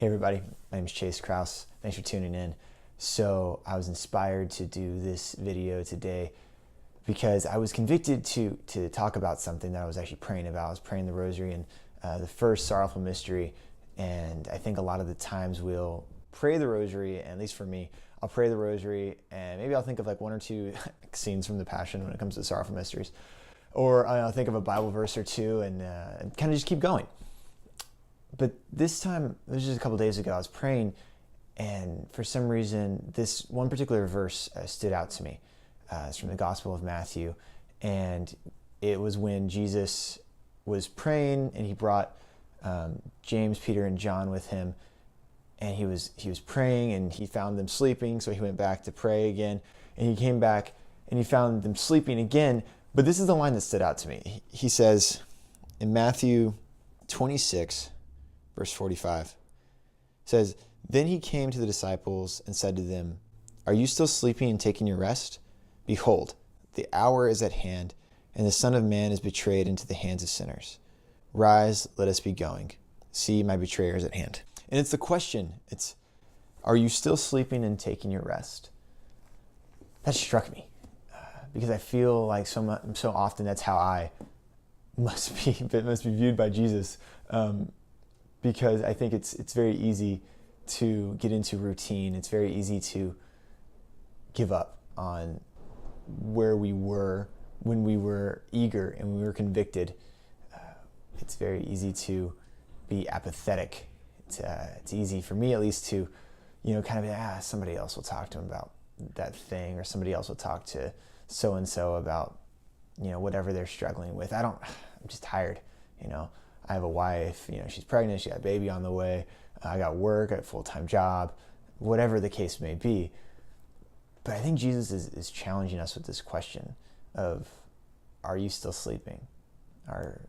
Hey everybody, my name is Chase Krause. Thanks for tuning in. So I was inspired to do this video today because I was convicted to talk about something that I was actually praying about. I was praying the rosary and the first sorrowful mystery, and I think a lot of the times we'll pray the rosary, and at least for me, I'll pray the rosary and maybe I'll think of like one or two scenes from the Passion when it comes to sorrowful mysteries, or I'll think of a Bible verse or two and kind of just keep going. But this time, it was just a couple days ago, I was praying, and for some reason, this one particular verse stood out to me. It's from the Gospel of Matthew, and it was when Jesus was praying, and he brought James, Peter, and John with him, and he was praying, and he found them sleeping, so he went back to pray again, and he came back, and he found them sleeping again. But this is the line that stood out to me. He says in Matthew 26, verse 45, says, "Then he came to the disciples and said to them, 'Are you still sleeping and taking your rest? Behold, the hour is at hand, and the Son of Man is betrayed into the hands of sinners. Rise, let us be going. See, my betrayer is at hand.'" And it's the question, are you still sleeping and taking your rest? That struck me because I feel like so often that's how I must be viewed by Jesus. Because I think it's very easy to get into routine. It's very easy to give up on where we were when we were eager and when we were convicted. It's very easy to be apathetic. It's easy for me, at least, to kind of somebody else will talk to him about that thing, or somebody else will talk to so and so about whatever they're struggling with. I'm just tired. I have a wife, she's pregnant, she got a baby on the way, I got work, I got a full-time job, whatever the case may be. But I think Jesus is challenging us with this question of, are you still sleeping? Are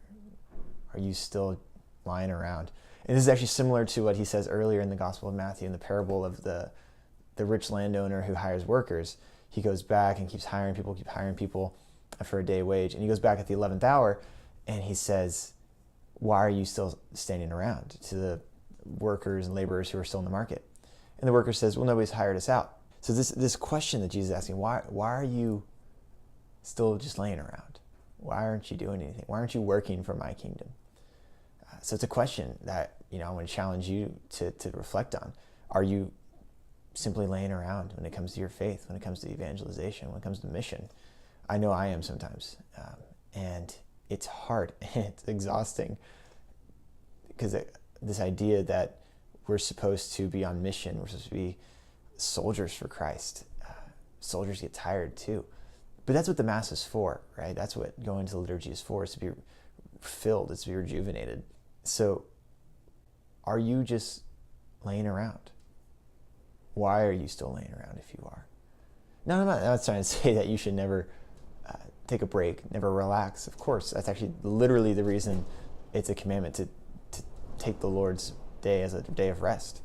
you still lying around? And this is actually similar to what he says earlier in the Gospel of Matthew in the parable of the rich landowner who hires workers. He goes back and keeps hiring people for a day wage. And he goes back at the 11th hour and he says, "Why are you still standing around?" to the workers and laborers who are still in the market. And the worker says, "Well, nobody's hired us out." So this question that Jesus is asking, why are you still just laying around? Why aren't you doing anything? Why aren't you working for my kingdom? So it's a question that I want to challenge you to reflect on. Are you simply laying around when it comes to your faith, when it comes to evangelization, when it comes to mission? I know I am sometimes. And it's hard and it's exhausting, because this idea that we're supposed to be on mission, we're supposed to be soldiers for Christ. Soldiers get tired too. But that's what the Mass is for, right? That's what going to the liturgy is for, is to be filled, it's to be rejuvenated. So are you just laying around? Why are you still laying around if you are? No, I'm not trying to say that you should never take a break, never relax. Of course, that's actually literally the reason it's a commandment to take the Lord's day as a day of rest,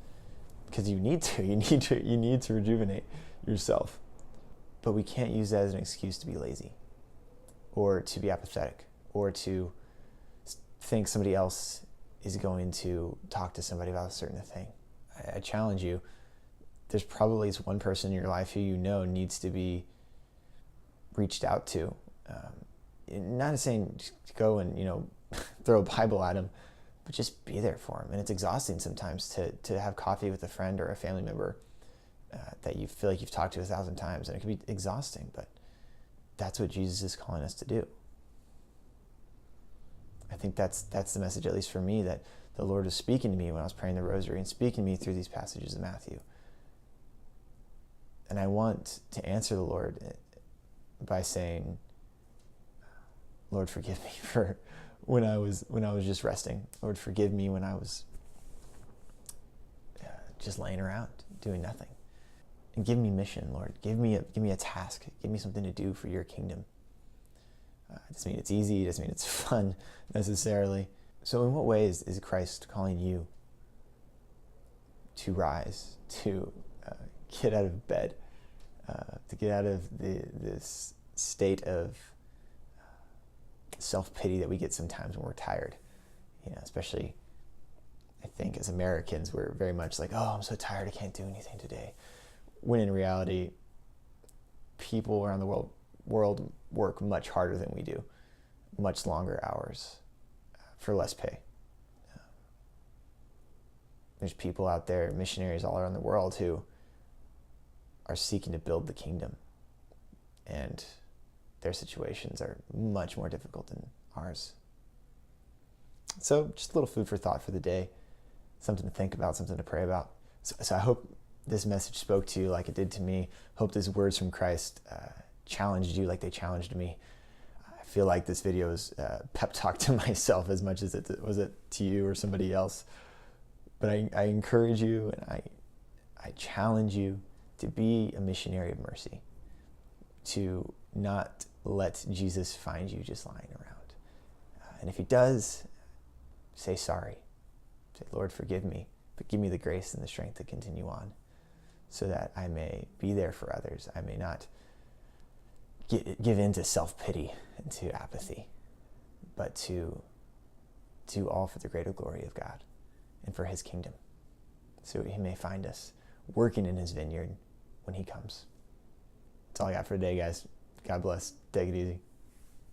because you need to rejuvenate yourself. But we can't use that as an excuse to be lazy, or to be apathetic, or to think somebody else is going to talk to somebody about a certain thing. I challenge you. There's probably at least one person in your life who needs to be reached out to. Not saying just go and throw a Bible at him, but just be there for him. And it's exhausting sometimes to have coffee with a friend or a family member that you feel like you've talked to 1,000 times, and it can be exhausting. But that's what Jesus is calling us to do. I think that's the message, at least for me, that the Lord was speaking to me when I was praying the rosary, and speaking to me through these passages of Matthew. And I want to answer the Lord by saying, "Lord, forgive me for when I was just resting. Lord, forgive me when I was just laying around doing nothing. And give me mission, Lord. Give me a task. Give me something to do for your kingdom." It doesn't mean it's easy. It doesn't mean it's fun necessarily. So in what ways is Christ calling you to rise, to get out of bed, to get out of this state of self-pity that we get sometimes when we're tired, especially I think as Americans, we're very much like, oh, I'm so tired, I can't do anything today. When in reality, people around the world work much harder than we do, much longer hours for less pay. There's people out there, missionaries all around the world, who are seeking to build the kingdom, and their situations are much more difficult than ours. So just a little food for thought for the day, something to think about, something to pray about. So I hope this message spoke to you like it did to me. Hope these words from Christ challenged you like they challenged me. I feel like this video is pep talk to myself as much as it was it to you or somebody else. But I encourage you, and I challenge you to be a missionary of mercy, to not let Jesus find you just lying around. And if he does, say sorry. Say, Lord, forgive me, but give me the grace and the strength to continue on, so that I may be there for others. I may not give in to self-pity and to apathy, but to do all for the greater glory of God and for his kingdom, so he may find us working in his vineyard when he comes. That's all I got for today, guys. God bless. Take it easy.